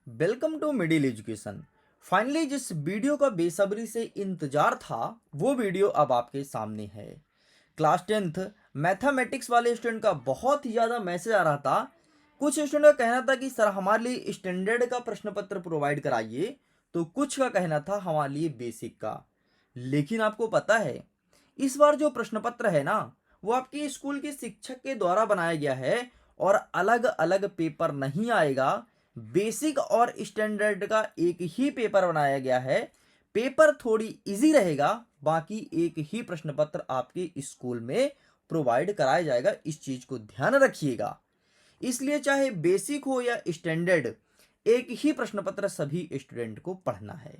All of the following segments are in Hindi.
Welcome to middle education. Finally जिस वीडियो का बेसब्री से इंतजार था वो वीडियो अब आपके सामने है। क्लास 10th मैथमेटिक्स वाले स्टूडेंट का बहुत ही ज़्यादा मैसेज आ रहा था। कुछ स्टूडेंट का कहना था कि सर हमारे लिए स्टैंडर्ड का प्रश्न पत्र प्रोवाइड कराइए, तो कुछ का कहना था हमारे लिए बेसिक का। लेकिन आपको पता है इस बार जो प्रश्न पत्र है ना, वो आपके स्कूल के शिक्षक के द्वारा बनाया गया है और अलग अलग पेपर नहीं आएगा। बेसिक और स्टैंडर्ड का एक ही पेपर बनाया गया है। पेपर थोड़ी इजी रहेगा, बाकी एक ही प्रश्न पत्र आपके स्कूल में प्रोवाइड कराया जाएगा। इस चीज को ध्यान रखिएगा। इसलिए चाहे बेसिक हो या स्टैंडर्ड, एक ही प्रश्न पत्र सभी स्टूडेंट को पढ़ना है।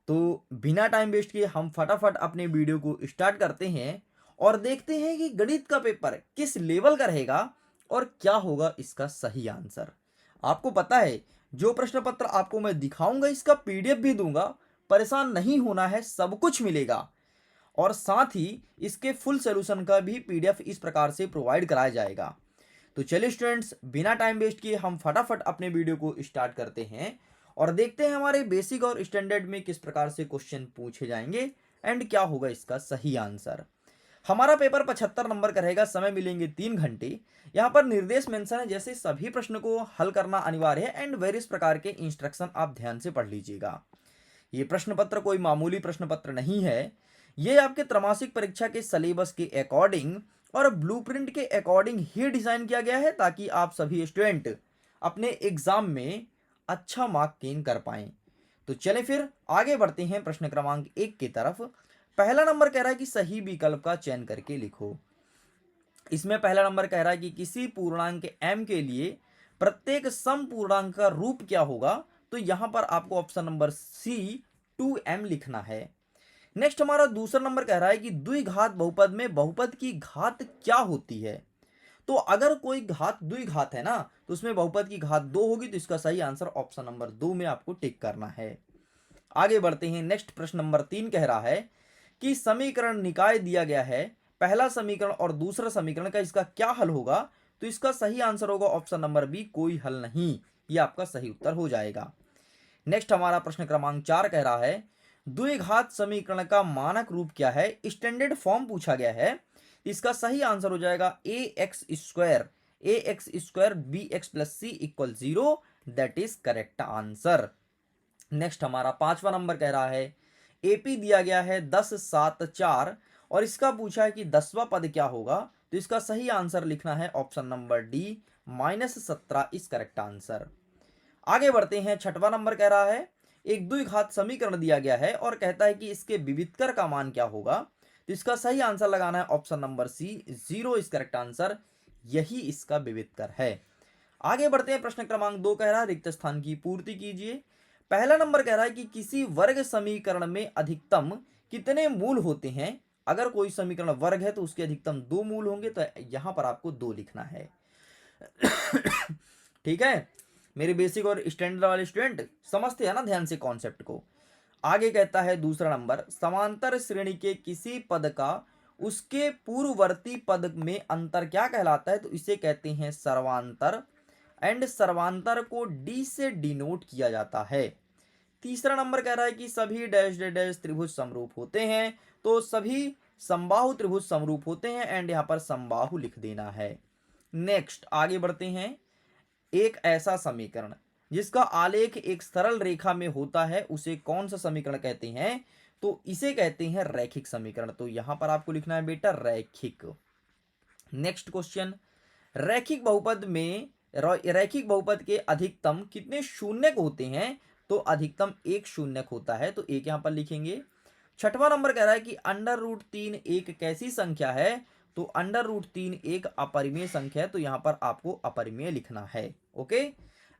तो बिना टाइम वेस्ट किए हम फटाफट अपने वीडियो को स्टार्ट करते हैं और देखते हैं कि गणित का पेपर किस लेवल का रहेगा और क्या होगा इसका सही आंसर। आपको पता है जो प्रश्न पत्र आपको मैं दिखाऊंगा इसका पीडीएफ भी दूंगा। परेशान नहीं होना है, सब कुछ मिलेगा। और साथ ही इसके फुल सॉल्यूशन का भी पीडीएफ इस प्रकार से प्रोवाइड कराया जाएगा। तो चलिए स्टूडेंट्स, बिना टाइम वेस्ट किए हम फटाफट अपने वीडियो को स्टार्ट करते हैं और देखते हैं हमारे बेसिक और स्टैंडर्ड में किस प्रकार से क्वेश्चन पूछे जाएंगे एंड क्या होगा इसका सही आंसर। हमारा पेपर 75 नंबर का रहेगा। समय मिलेंगे 3 घंटे। यहाँ पर निर्देश मेंशन है, जैसे सभी प्रश्न को हल करना अनिवार्य है एंड वेरियस प्रकार के इंस्ट्रक्शन आप ध्यान से पढ़ लीजिएगा। ये प्रश्न पत्र कोई मामूली प्रश्न पत्र नहीं है। ये आपके त्रैमासिक परीक्षा के सिलेबस के अकॉर्डिंग और ब्लूप्रिंट के अकॉर्डिंग ही डिजाइन किया गया है, ताकि आप सभी स्टूडेंट अपने एग्जाम में अच्छा मार्क गेन कर पाएं। तो चलें फिर आगे बढ़ते हैं प्रश्न क्रमांक 1 की तरफ। पहला नंबर कह रहा है कि सही विकल्प का चयन करके लिखो। इसमें पहला नंबर कह रहा है कि किसी पूर्णांक m के लिए प्रत्येक सम पूर्णांक का रूप क्या होगा। तो यहां पर आपको ऑप्शन नंबर सी 2m लिखना है। नेक्स्ट हमारा दूसरा नंबर कह रहा है कि द्विघात बहुपद में बहुपद की घात क्या होती है। तो अगर कोई घात द्विघात है ना, तो उसमें बहुपद की घात 2 होगी। तो इसका सही आंसर ऑप्शन नंबर 2 में आपको टिक करना है। आगे बढ़ते हैं। नेक्स्ट प्रश्न नंबर 3 कह रहा है कि समीकरण निकाय दिया गया है, पहला समीकरण और दूसरा समीकरण का इसका क्या हल होगा। तो इसका सही आंसर होगा ऑप्शन नंबर बी, कोई हल नहीं। यह आपका सही उत्तर हो जाएगा। नेक्स्ट हमारा प्रश्न क्रमांक 4 कह रहा है द्विघात समीकरण का मानक रूप क्या है। स्टैंडर्ड फॉर्म पूछा गया है। इसका सही आंसर हो जाएगा A X square B X plus C equal 0। That is correct answer. Next हमारा 5वां नंबर कह रहा है एपी दिया गया है 10 7 4 और इसका पूछा है कि 10वां पद क्या होगा। तो इसका सही आंसर लिखना है option number D -17 is correct answer. आगे बढ़ते हैं। 6वां नंबर कह रहा है एक द्विघात समीकरण दिया गया है और कहता है कि इसके विविधकर का मान क्या होगा। तो इसका सही आंसर लगाना है option number C 0 is correct answer. यही इसका विविधकर है। आगे बढ़ते हैं। प्रश्न क्रमांक 2 कह रहा है रिक्त स्थान की पूर्ति कीजिए। पहला नंबर कह रहा है कि किसी वर्ग समीकरण में अधिकतम कितने मूल होते हैं। अगर कोई समीकरण वर्ग है तो उसके अधिकतम 2 मूल होंगे। तो यहां पर आपको 2 लिखना है। ठीक है, मेरे बेसिक और स्टैंडर्ड वाले स्टूडेंट समझते हैं ना ध्यान से कॉन्सेप्ट को। आगे कहता है दूसरा नंबर समांतर श्रेणी के किसी पद का उसके पूर्ववर्ती पद में अंतर क्या कहलाता है। तो इसे कहते हैं सर्वांतर एंड सर्वांतर को डी से डिनोट किया जाता है। तीसरा नंबर कह रहा है कि सभी डैश डैश डैश त्रिभुज समरूप होते हैं। तो सभी समबाहु त्रिभुज समरूप होते हैं एंड यहां पर समबाहु लिख देना है। नेक्स्ट आगे बढ़ते हैं। एक ऐसा समीकरण जिसका आलेख एक सरल रेखा में होता है उसे कौन सा समीकरण कहते हैं। तो इसे कहते हैं रैखिक समीकरण। तो यहां पर आपको लिखना है बेटा रैखिक। नेक्स्ट क्वेश्चन, रैखिक बहुपद में रैखिक बहुपद के अधिकतम कितने शून्यक होते हैं। तो अधिकतम एक शून्यक होता है। तो एक यहां पर लिखेंगे। 6वां नंबर कह रहा है कि √3 एक कैसी संख्या है। तो √3 एक अपरिमेय संख्या है। तो यहां पर आपको अपरिमेय लिखना है। ओके,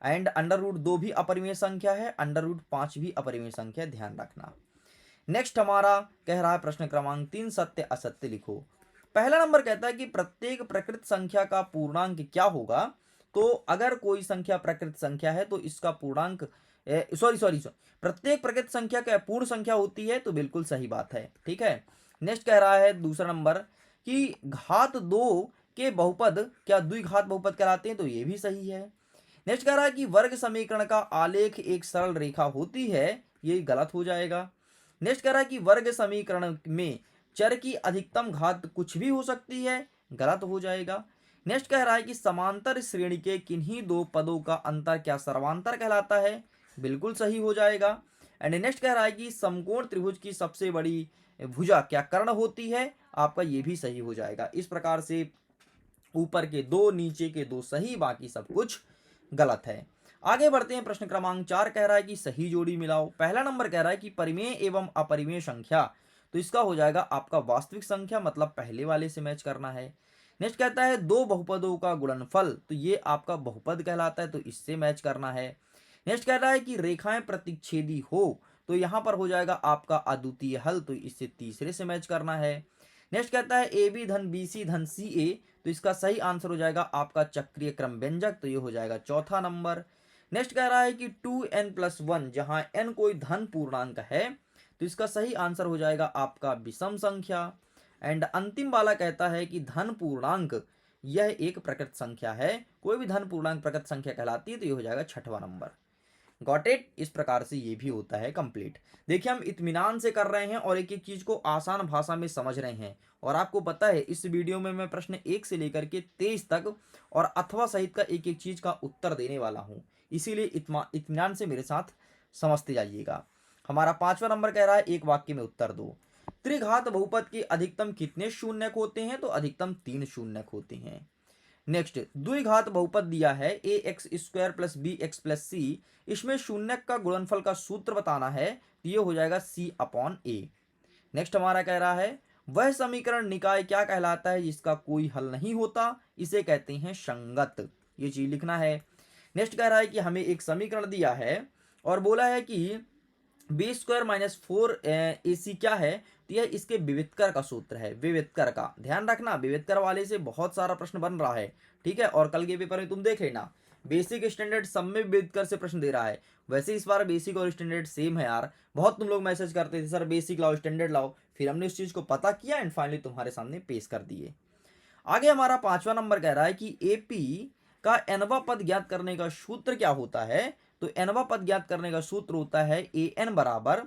एंड √2 भी अपरिमेय संख्या है, √5 भी अपरिमेय संख्या है, ध्यान रखना। नेक्स्ट हमारा कह रहा है प्रश्न क्रमांक 3 सत्य असत्य लिखो। पहला नंबर कहता है कि प्रत्येक प्रकृत संख्या का पूर्णांक क्या होगा। तो अगर कोई संख्या प्रकृत संख्या है तो इसका पूर्णांक सॉरी सॉरी प्रत्येक प्रकृत संख्या क्या पूर्ण संख्या होती है। तो बिल्कुल सही बात है। ठीक है। नेक्स्ट कह रहा है दूसरा नंबर कि घात 2 के बहुपद क्या द्विघात बहुपद कहलाते हैं। तो ये भी सही है। नेक्स्ट कह रहा है कि वर्ग समीकरण का आलेख एक सरल रेखा होती है, ये गलत हो जाएगा। नेक्स्ट कह रहा है कि वर्ग समीकरण में चर की अधिकतम घात कुछ भी हो सकती है, गलत हो जाएगा। नेक्स्ट कह रहा है कि समांतर श्रेणी के किन्हीं दो पदों का अंतर क्या सर्वांतर कहलाता है, बिल्कुल सही हो जाएगा। एंड नेक्स्ट कह रहा है कि समकोण त्रिभुज की सबसे बड़ी भुजा क्या कर्ण होती है, आपका ये भी सही हो जाएगा। इस प्रकार से ऊपर के दो, नीचे के दो सही, बाकी सब कुछ गलत है। आगे बढ़ते हैं, प्रश्न क्रमांक 4 कह रहा है कि सही जोड़ी मिलाओ। पहला नंबर कह रहा है कि परिमेय एवं अपरिमेय संख्या, तो इसका हो जाएगा आपका वास्तविक संख्या, मतलब पहले वाले से मैच करना है। नेक्स्ट कहता है दो बहुपदों का गुणनफल, तो ये आपका बहुपद कहलाता है, तो इससे मैच करना है। नेक्स्ट कह रहा है कि रेखाएं प्रतिच्छेदी हो, तो यहां पर हो जाएगा आपका अद्वितीय हल, तो इससे तीसरे से मैच करना है। नेक्स्ट कहता है ए बी धन बी सी धन सी ए, तो इसका सही आंसर हो जाएगा आपका चक्रीय क्रम व्यंजक, तो ये हो जाएगा चौथा नंबर। नेक्स्ट कह रहा है कि 2n+1, जहां n कोई धन पूर्णांक है, तो इसका सही आंसर हो जाएगा आपका विषम संख्या। एंड अंतिम वाला कहता है कि धन पूर्णांक यह एक प्रकृत संख्या है, कोई भी धन पूर्णांक प्रकृत संख्या कहलाती है, तो ये हो जाएगा छठवां नंबर। Got it. इस प्रकार से ये भी होता है कंप्लीट। देखिए हम इत्मीनान से कर रहे हैं और एक एक चीज को आसान भाषा में समझ रहे हैं, और आपको पता है इस वीडियो में मैं प्रश्न 1 से लेकर के 23 तक और अथवा सहित का एक एक चीज का उत्तर देने वाला हूं, इसीलिए इत्मीनान से मेरे साथ समझते जाइएगा। हमारा 5वां नंबर कह रहा है एक वाक्य में उत्तर दो। त्रिघात बहुपद के अधिकतम कितने शून्यक होते हैं, तो अधिकतम 3 शून्यक होते हैं। नेक्स्ट द्विघात बहुपद दिया है A X square plus B X plus C, इसमें शून्यक का गुणनफल का सूत्र बताना है, तो ये हो जाएगा सी अपॉन ए। नेक्स्ट हमारा कह रहा है वह समीकरण निकाय क्या कहलाता है जिसका कोई हल नहीं होता, इसे कहते हैं संगत, ये चीज लिखना है। नेक्स्ट कह रहा है कि हमें एक समीकरण दिया है और बोला है कि बी स्क्वायर माइनस 4ac क्या है, तो यह इसके विविधकर का सूत्र है। विविधकर का ध्यान रखना, विविधकर वाले से बहुत सारा प्रश्न बन रहा है, ठीक है, और कल के पेपर में तुम देख लेना, बेसिक स्टैंडर्ड सब में विविधकर से प्रश्न दे रहा है। वैसे इस बार बेसिक और स्टैंडर्ड सेम है यार, बहुत तुम लोग मैसेज करते थे सर बेसिक लाओ स्टैंडर्ड लाओ, फिर हमने उस चीज को पता किया एंड फाइनली तुम्हारे सामने पेश कर दिए। आगे हमारा 5वां नंबर कह रहा है कि एपी का nवां पद ज्ञात करने का सूत्र क्या होता है, तो nवां पद ज्ञात करने का सूत्र होता है ए एन बराबर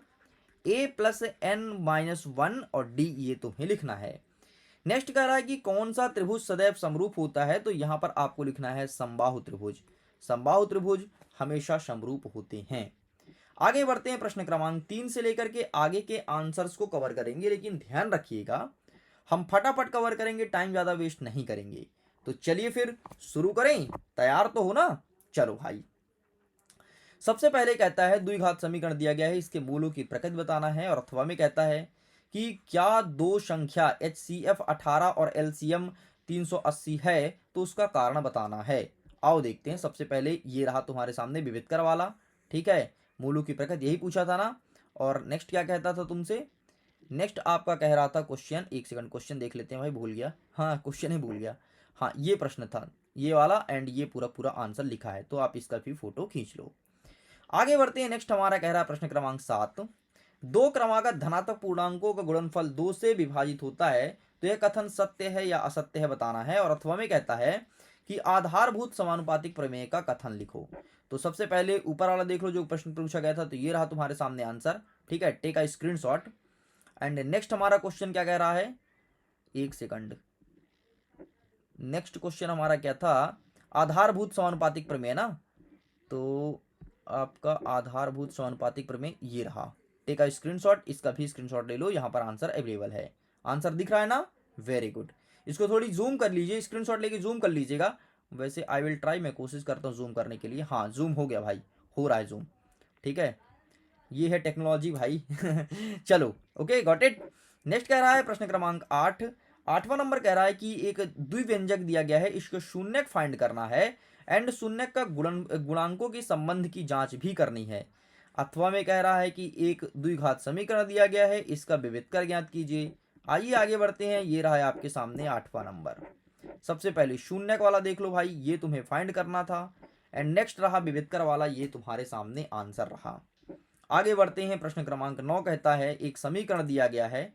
ए प्लस एन माइनस 1 और डी, ये तुम्हें लिखना है। नेक्स्ट कह रहा है कि कौन सा त्रिभुज सदैव समरूप होता है, तो यहां पर आपको लिखना है समबाहु त्रिभुज। समबाहु त्रिभुज हमेशा समरूप होते हैं। आगे बढ़ते हैं, प्रश्न क्रमांक 3 से लेकर के आगे के आंसर्स को कवर करेंगे, लेकिन ध्यान रखिएगा हम फटाफट कवर करेंगे, टाइम ज्यादा वेस्ट नहीं करेंगे। तो चलिए फिर शुरू करें, तैयार तो हो ना, चलो भाई। सबसे पहले कहता है द्विघात समीकरण दिया गया है, इसके मूलों की प्रकृति बताना है, और अथवा में कहता है कि क्या दो संख्या HCF 18 और LCM 380 है, तो उसका कारण बताना है। आओ देखते हैं। सबसे पहले ये रहा तुम्हारे सामने विविधकर वाला, ठीक है, मूलों की प्रकृति यही पूछा था ना। और नेक्स्ट क्या कहता था तुमसे, नेक्स्ट आपका कह रहा था क्वेश्चन, एक सेकंड क्वेश्चन देख लेते हैं भाई, भूल गया, हाँ क्वेश्चन ही भूल गया, हाँ ये प्रश्न था ये वाला, एंड ये पूरा पूरा आंसर लिखा है, तो आप इसका भी फोटो खींच लो। आगे बढ़ते हैं, नेक्स्ट हमारा कह रहा है प्रश्न क्रमांक 7, दो क्रमागत धनात्मक पूर्णांकों का गुणनफल 2 से विभाजित होता है, तो यह कथन सत्य है या असत्य है बताना है। और अथवा में कहता है कि आधारभूत समानुपातिक प्रमेय का कथन लिखो। तो सबसे पहले ऊपर वाला देख लो जो प्रश्न पूछा गया था, तो ये रहा तुम्हारे सामने आंसर, ठीक है, take a screenshot. And next हमारा क्वेश्चन क्या कह रहा है, एक सेकंड, नेक्स्ट क्वेश्चन हमारा क्या था, आधारभूत समानुपातिक प्रमेय ना, तो आपका आधारभूत समानुपातिक प्रमेय ये रहा, टेक अ स्क्रीनशॉट, इसका भी स्क्रीनशॉट ले लो, यहाँ पर आंसर अवेलेबल है, आंसर दिख रहा है ना, वेरी गुड। इसको थोड़ी जूम कर लीजिए, स्क्रीनशॉट लेके जूम कर लीजिएगा, वैसे आई विल ट्राई, मैं कोशिश करता हूँ जूम करने के लिए, हाँ जूम हो गया भाई, हो रहा है जूम, ठीक है, ये है टेक्नोलॉजी भाई चलो ओके, गॉट इट। नेक्स्ट कह रहा है प्रश्न क्रमांक 8, 8वां नंबर कह रहा है कि एक द्विव्यंजक दिया गया है, इसको शून्यक फाइंड करना है एंड शून्यक का गुणांकों की संबंध की जांच भी करनी है। अथवा में कह रहा है कि एक द्विघात समीकरण दिया गया है, इसका विविधकर ज्ञात कीजिए। आइए आगे बढ़ते हैं, ये रहा है आपके सामने 8वां नंबर। सबसे पहले शून्यक वाला देख लो भाई, ये तुम्हें फाइंड करना था, एंड नेक्स्ट रहा विविधकर वाला, ये तुम्हारे सामने आंसर रहा। आगे बढ़ते हैं, प्रश्न क्रमांक 9 कहता है एक समीकरण दिया गया है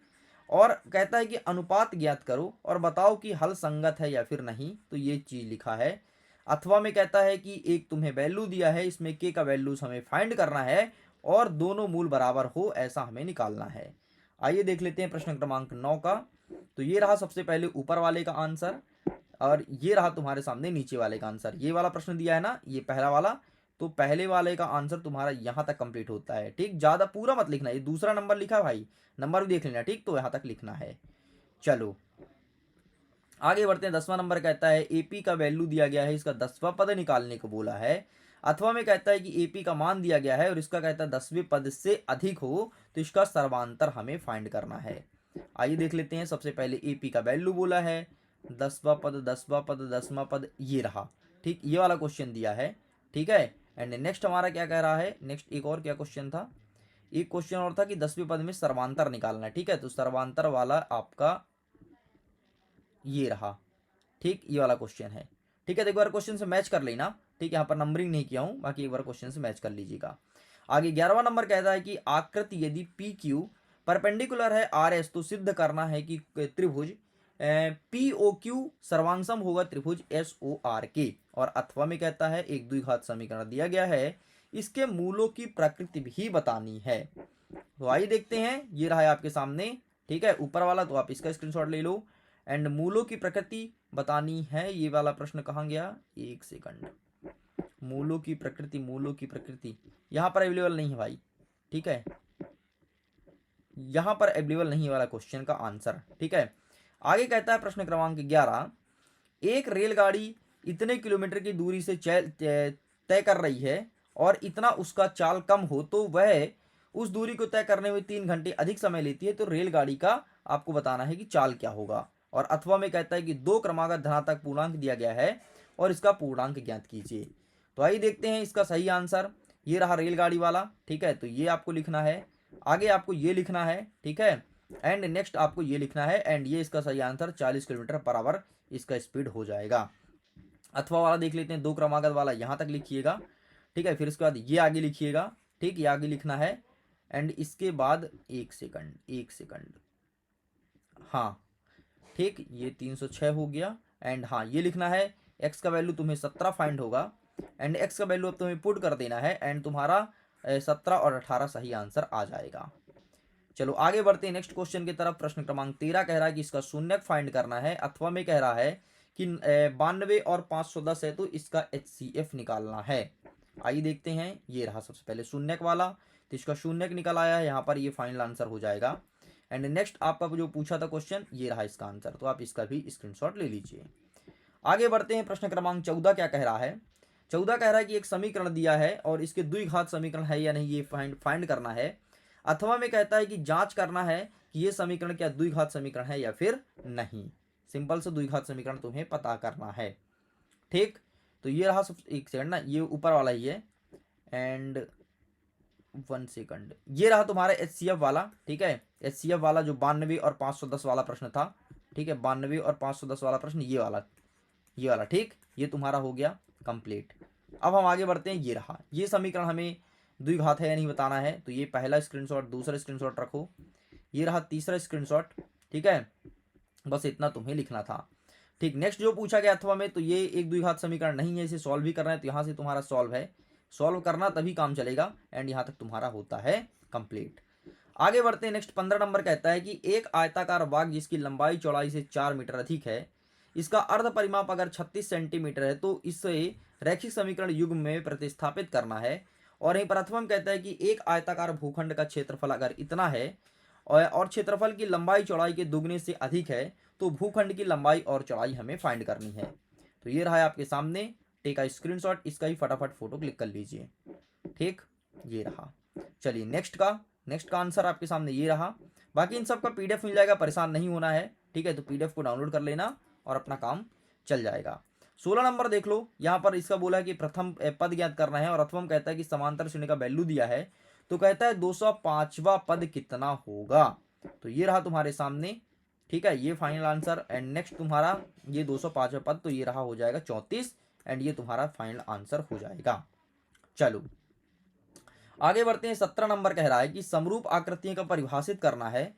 और कहता है कि अनुपात ज्ञात करो और बताओ कि हल संगत है या फिर नहीं, तो ये चीज लिखा है। अथवा में कहता है कि एक तुम्हें वैल्यू दिया है, इसमें के का वैल्यूज हमें फाइंड करना है और दोनों मूल बराबर हो ऐसा हमें निकालना है। आइए देख लेते हैं प्रश्न क्रमांक 9 का। तो ये रहा सबसे पहले ऊपर वाले का आंसर और ये रहा तुम्हारे सामने नीचे वाले का आंसर। ये वाला प्रश्न दिया है ना, ये पहला वाला, तो पहले वाले का आंसर तुम्हारा यहां तक कंप्लीट होता है। ठीक, ज्यादा पूरा मत लिखना, ये दूसरा नंबर लिखा है भाई, नंबर भी देख लेना। ठीक, तो यहां तक लिखना है। चलो आगे बढ़ते हैं। 10वां नंबर कहता है एपी का वैल्यू दिया गया है, इसका 10वां पद निकालने को बोला है। अथवा में कहता है कि एपी का मान दिया गया है और इसका कहता है 10वें पद से अधिक हो तो इसका सर्वांतर हमें फाइंड करना है। आइए देख लेते हैं। सबसे पहले एपी का वैल्यू बोला है, 10वां पद 10वां पद 10वां पद ये रहा। ठीक, ये वाला क्वेश्चन दिया है। ठीक है, एंड नेक्स्ट हमारा क्या कह रहा है, नेक्स्ट एक और क्या क्वेश्चन था, एक क्वेश्चन और था कि 10वें पद में सर्वांतर निकालना है। ठीक है, तो सर्वांतर वाला आपका ये रहा। ठीक, ये वाला क्वेश्चन है। ठीक है, तो एक बार क्वेश्चन से मैच कर लेना। ठीक, यहाँ पर नंबरिंग नहीं किया हूं, बाकी एक बार क्वेश्चन से मैच कर लीजिएगा। आगे 11वां नंबर कहता है कि आकृति यदि पी क्यू परपेंडिकुलर है आर एस तो सिद्ध करना है कि त्रिभुज पी ओ क्यू सर्वांगसम होगा त्रिभुज एस ओ आर के। और अथवा में कहता है एक द्विघात समीकरण दिया गया है, इसके मूलों की प्रकृति भी बतानी है। तो आइए देखते हैं। ये रहा है आपके सामने। ठीक है, ऊपर वाला तो आप इसका स्क्रीनशॉट ले लो। एंड मूलों की प्रकृति बतानी है, ये वाला प्रश्न कहाँ गया, एक सेकंड। मूलों की प्रकृति, मूलों की प्रकृति यहाँ पर अवेलेबल नहीं है भाई। ठीक है, यहाँ पर अवेलेबल नहीं वाला क्वेश्चन का आंसर। ठीक है, आगे कहता है प्रश्न क्रमांक 11, एक रेलगाड़ी इतने किलोमीटर की दूरी से तय कर रही है और इतना उसका चाल कम हो तो वह उस दूरी को तय करने में 3 घंटे अधिक समय लेती है, तो रेलगाड़ी का आपको बताना है कि चाल क्या होगा। और अथवा में कहता है कि 2 क्रमागत धनात्मक पूर्णांक दिया गया है और इसका पूर्णांक ज्ञात कीजिए। तो आइए देखते हैं इसका सही आंसर। ये रहा रेलगाड़ी वाला। ठीक है, तो ये आपको लिखना है, आगे आपको ये लिखना है। ठीक है, एंड नेक्स्ट आपको ये लिखना है, एंड ये इसका सही आंसर 40 किलोमीटर पर आवर इसका स्पीड हो जाएगा। अथवा वाला देख लेते हैं, 2 क्रमागत वाला यहाँ तक लिखिएगा। ठीक है, फिर इसके बाद ये आगे लिखिएगा। ठीक, ये आगे लिखना है, एंड इसके बाद एक सेकंड, हाँ ठीक, ये 306 हो गया। एंड हाँ ये लिखना है, एक्स का वैल्यू तुम्हें 17 फाइंड होगा एंड एक्स का वैल्यू अब तुम्हें पुट कर देना है एंड तुम्हारा 17 और 18 सही आंसर आ जाएगा। चलो आगे बढ़ते हैं नेक्स्ट क्वेश्चन की तरफ। प्रश्न क्रमांक 13 कह रहा है कि इसका शून्यक फाइंड करना है। अथवा में कह रहा है कि 92 और 510 है तो इसका HCF निकालना है। आइए देखते हैं। ये रहा सबसे पहले शून्यक वाला, तो इसका शून्यक निकल आया है, यहाँ पर ये फाइनल आंसर हो जाएगा। एंड नेक्स्ट आपका जो पूछा था क्वेश्चन, ये रहा इसका आंसर, तो आप इसका भी स्क्रीनशॉट ले लीजिए। आगे बढ़ते हैं। प्रश्न क्रमांक 14 क्या कह रहा है। 14 कह रहा है कि एक समीकरण दिया है और इसके द्विघात समीकरण है या नहीं ये फाइंड करना है। अथवा में कहता है कि जांच करना है कि ये समीकरण क्या द्विघात समीकरण है या फिर नहीं। सिंपल से द्विघात समीकरण तुम्हें पता करना है। ठीक, तो ये रहा सब, एक सेकंड ना, ये ऊपर वाला ही है एंड 1 सेकंड, ये रहा तुम्हारा HCF वाला। ठीक है, HCF वाला जो 92 और 510 वाला प्रश्न था। ठीक है, 92 और 510 वाला प्रश्न, ये वाला। ठीक, ये तुम्हारा हो गया कंप्लीट। अब हम आगे बढ़ते हैं। ये रहा, ये समीकरण हमें द्विघात है या नहीं बताना है, तो ये पहला स्क्रीनशॉट, दूसरा स्क्रीनशॉट रखो, ये रहा तीसरा स्क्रीनशॉट। ठीक है, बस इतना तुम्हें लिखना था। ठीक, नेक्स्ट जो पूछा गया अथवा में, तो ये एक द्विघात समीकरण नहीं है, इसे सॉल्व भी करना है, तो यहाँ से तुम्हारा सॉल्व है, सॉल्व करना तभी काम चलेगा एंड यहाँ तक तुम्हारा होता है कंप्लीट। आगे बढ़ते हैं। नेक्स्ट 15 नंबर कहता है कि एक आयताकार बाग जिसकी लंबाई चौड़ाई से 4 मीटर अधिक है, इसका अर्ध परिमाप अगर 36 सेंटीमीटर है तो इसे रैखिक समीकरण युग्म में प्रतिस्थापित करना है। और यहीं पर अथवा कहता है कि एक आयताकार भूखंड का क्षेत्रफल अगर इतना है और क्षेत्रफल की लंबाई चौड़ाई के दुगने से अधिक है तो भूखंड की लंबाई और चौड़ाई हमें फाइंड करनी है। तो ये रहा है आपके सामने, टेक का स्क्रीनशॉट, इसका ही फटाफट फोटो क्लिक कर लीजिए। ठीक, ये रहा। चलिए नेक्स्ट का आंसर आपके सामने ये रहा। बाकी इन सब का PDF मिल जाएगा, परेशान नहीं होना है। ठीक है, तो PDF को डाउनलोड कर लेना और अपना काम चल जाएगा। 16 नंबर देख लो, यहाँ पर इसका बोला है कि प्रथम पद ज्ञात करना है और अथवा कहता है कि समांतर शून्य का वैल्यू दिया है, तो कहता है 205वां पद कितना होगा। तो ये रहा तुम्हारे सामने। ठीक है, ये फाइनल आंसर एंड नेक्स्ट तुम्हारा ये 205वां पद, तो ये रहा हो जाएगा 34 एंड ये तुम्हारा फाइनल आंसर हो जाएगा। चलो आगे बढ़ते हैं। 17 नंबर कह रहा है कि समरूप आकृतियों का परिभाषित करना है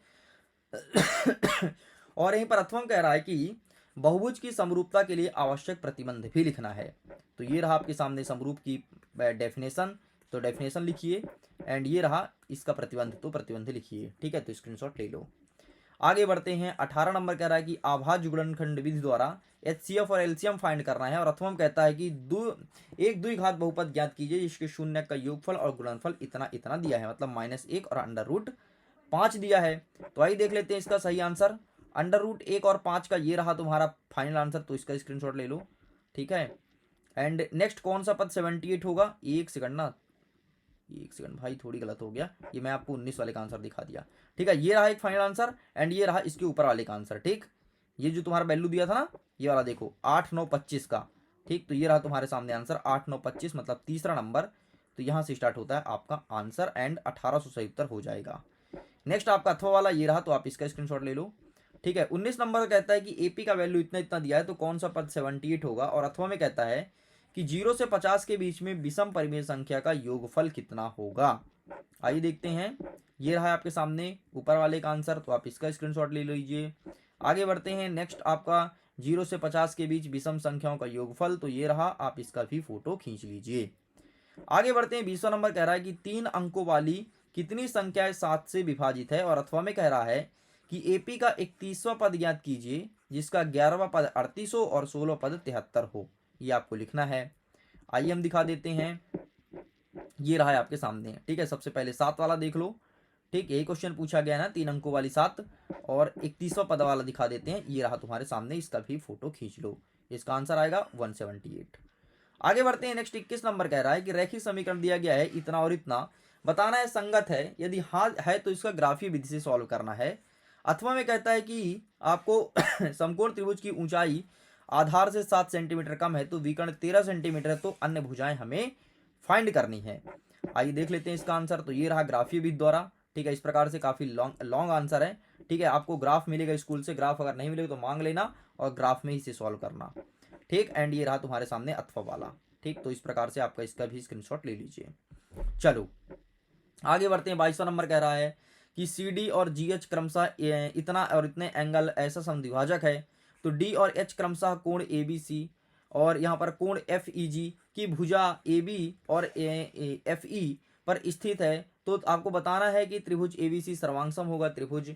और यहीं पर अथवा कह रहा है कि बहुभुज की समरूपता के लिए आवश्यक प्रतिबंध भी लिखना है। तो ये रहा आपके सामने समरूप की डेफिनेशन, तो डेफिनेशन लिखिए, एंड ये रहा इसका प्रतिबंध, तो प्रतिबंध लिखिए। ठीक है, तो स्क्रीनशॉट ले लो। आगे बढ़ते हैं। 18 नंबर कह रहा है कि आभाज्य गुणनखंड विधि द्वारा एचसीएफ और एलसीएम फाइंड करना है, और अथवा कहता है कि एक द्विघात बहुपद ज्ञात कीजिए जिसके शून्य का योगफल और गुणनफल इतना इतना दिया है, मतलब -1 और √5 दिया है। तो आइए देख लेते हैं इसका सही आंसर। √1 और 5 का ये रहा तुम्हारा फाइनल आंसर, तो इसका स्क्रीनशॉट ले लो। ठीक है, एंड नेक्स्ट कौन सा पद 78 होगा? एक सेकंड ना, एक सेकंड भाई, थोड़ी गलत हो गया, ये मैं आपको 19 वाले का आंसर दिखा दिया। ठीक है, ये रहा एक फाइनल आंसर, एंड ये रहा इसके ऊपर वाले का आंसर। ठीक, ये जो तुम्हारा वैल्यू दिया था ना, ये वाला देखो 8, 9, 25 का। ठीक, तो ये रहा तुम्हारे सामने आंसर 8, 9, 25, मतलब तीसरा नंबर। तो यहाँ से स्टार्ट होता है आपका आंसर, एंड 1800 सही उत्तर हो जाएगा। नेक्स्ट आपका अथवा वाला ये रहा, तो आप इसका स्क्रीनशॉट ले लो। ठीक है, 19 नंबर कहता है कि एपी का वैल्यू इतना इतना दिया है, तो कौन सा पद 78 होगा, और अथवा में कहता है कि 0 से 50 के बीच में विषम परिमेय संख्या का योगफल कितना होगा। आइए देखते हैं। ये रहा आपके सामने ऊपर वाले का आंसर, तो आप इसका स्क्रीनशॉट ले लीजिए। आगे बढ़ते हैं। नेक्स्ट आपका 0 से 50 के बीच विषम संख्याओं का योगफल, तो ये रहा, आप इसका भी फोटो खींच लीजिए। आगे बढ़ते हैं। 20वां नंबर कह रहा है कि 3 अंकों वाली कितनी संख्याएं 7 से विभाजित है, और अथवा में कह रहा है कि एपी का 31वां पद ज्ञात कीजिए जिसका 11वां पद 38 हो और 16वां पद 73 हो। ये आपको लिखना है। आइए हम दिखा देते हैं। ये रहा है आपके सामने। ठीक है, सबसे पहले 7 वाला देख लो। ठीक, यही क्वेश्चन पूछा गया ना, 3 अंकों वाली 7, और 31वां पद वाला दिखा देते हैं। ये रहा तुम्हारे सामने, इसका भी फोटो खींच लो। इसका आंसर आएगा 178। आगे बढ़ते हैं। नेक्स्ट 21 नंबर कह रहा है कि रैखिक समीकरण दिया गया है, इतना और इतना बताना है संगत है, यदि हाँ है तो इसका ग्राफीय विधि से सॉल्व करना है। अथवा में कहता है कि आपको समकोण त्रिभुज की ऊंचाई आधार से 7 सेंटीमीटर कम है, तो विकर्ण 13 सेंटीमीटर है, तो अन्य भुजाएं हमें फाइंड करनी है। आइए देख लेते हैं इसका आंसर। तो ये रहा ग्राफीय विधि द्वारा। ठीक है, इस प्रकार से काफी लॉन्ग आंसर है। ठीक है, आपको ग्राफ मिलेगा स्कूल से, ग्राफ अगर नहीं मिलेगा तो मांग लेना, और ग्राफ में ही से सॉल्व करना। ठीक, एंड ये रहा तुम्हारे सामने अथवा वाला। ठीक, तो इस प्रकार से आपका इसका भी स्क्रीनशॉट ले लीजिए। चलो आगे बढ़ते हैं। 22वां नंबर कह रहा है कि सी डी और जी एच क्रमशः इतना और इतने एंगल ऐसा समद्विभाजक है, तो डी और एच क्रमशः कोण ए बी सी, और यहाँ पर कोण एफ ई जी की भुजा ए बी और एफ ई पर स्थित है। तो आपको बताना है कि त्रिभुज ए बी सी सर्वांगसम होगा त्रिभुज,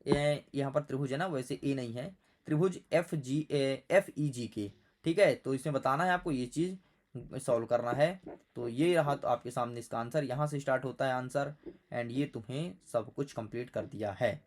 यहाँ पर त्रिभुज है ना, वैसे ए नहीं है, त्रिभुज एफ ई जी के। ठीक है, तो इसमें बताना है आपको, ये चीज़ सॉल्व करना है। तो ये रहा तो आपके सामने इसका आंसर, यहाँ से स्टार्ट होता है आंसर, एंड ये तुम्हें सब कुछ कंप्लीट कर दिया है।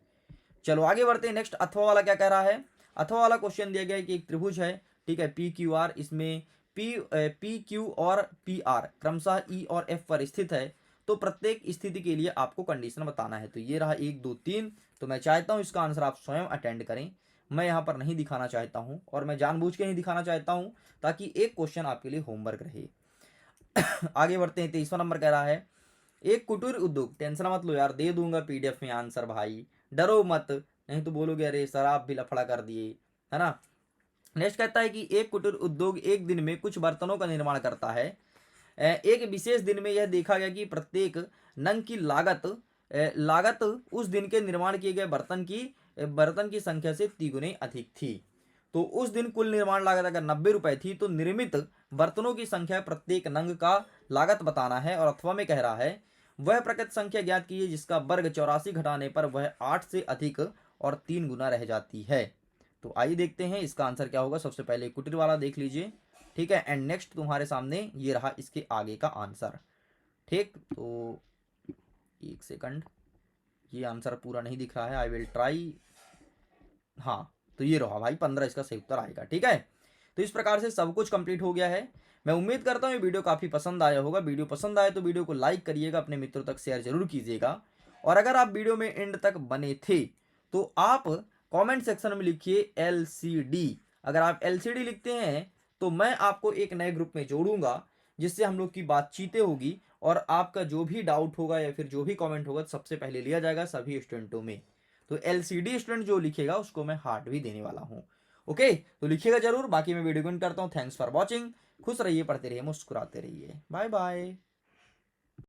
चलो आगे बढ़ते हैं। नेक्स्ट अथवा वाला क्या कह रहा है। अथवा वाला क्वेश्चन दिया गया है कि एक त्रिभुज है। ठीक है, पी क्यू आर, इसमें पी क्यू और पी आर क्रमशः ई और एफ पर स्थित है, तो प्रत्येक स्थिति के लिए आपको कंडीशन बताना है। तो ये रहा 1, 2, 3। तो मैं चाहता हूँ इसका आंसर आप स्वयं अटेंड करें, मैं यहाँ पर नहीं दिखाना चाहता हूँ, और मैं जानबूझ के नहीं दिखाना चाहता हूँ ताकि एक क्वेश्चन आपके लिए होमवर्क रहे। आगे बढ़ते हैं। 23वां नंबर कह रहा है एक कुटीर उद्योग, टेंशन मत लो यार, दे दूंगा पीडीएफ में आंसर भाई, डरो मत, नहीं तो बोलोगे अरे सर आप भी लफड़ा कर दिए, है ना। नेक्स्ट कहता है कि एक कुटीर उद्योग एक दिन में कुछ बर्तनों का निर्माण करता है। एक विशेष दिन में यह देखा गया कि प्रत्येक नंग की लागत उस दिन के निर्माण किए गए बर्तन की संख्या से 3 गुने अधिक थी। तो उस दिन कुल निर्माण लागत अगर 90 रुपए थी, तो निर्मित बर्तनों की संख्या प्रत्येक नंग का लागत बताना है। और अथवा में कह रहा है वह प्रकृत संख्या ज्ञात कीजिए जिसका वर्ग 84 घटाने पर वह 8 से अधिक और 3 गुना रह जाती है। तो आइए देखते हैं इसका आंसर क्या होगा। सबसे पहले कुटीर वाला देख लीजिए। ठीक है, एंड नेक्स्ट तुम्हारे सामने ये रहा इसके आगे का आंसर। ठीक, तो एक सेकंड, ये आंसर पूरा नहीं दिख रहा है, आई विल ट्राई। हाँ, तो ये रहा भाई 15 इसका सही उत्तर आएगा। ठीक है, तो इस प्रकार से सब कुछ कंप्लीट हो गया है। मैं उम्मीद करता हूँ ये वीडियो काफ़ी पसंद आया होगा। वीडियो पसंद आए तो वीडियो को लाइक करिएगा, अपने मित्रों तक शेयर जरूर कीजिएगा, और अगर आप वीडियो में एंड तक बने थे तो आप कमेंट सेक्शन में लिखिए LCD। अगर आप LCD लिखते हैं तो मैं आपको एक नए ग्रुप में जोड़ूंगा, जिससे हम लोग की बातचीतें होगी, और आपका जो भी डाउट होगा या फिर जो भी कमेंट होगा सबसे पहले लिया जाएगा सभी स्टूडेंटों में। तो LCD स्टूडेंट जो लिखेगा उसको मैं हार्ट भी देने वाला हूँ। ओके, तो लिखिएगा जरूर। बाकी मैं वीडियो को एंड करता हूँ। Thanks for watching. खुश रहिए, पढ़ते रहिए, मुस्कुराते रहिए। Bye bye.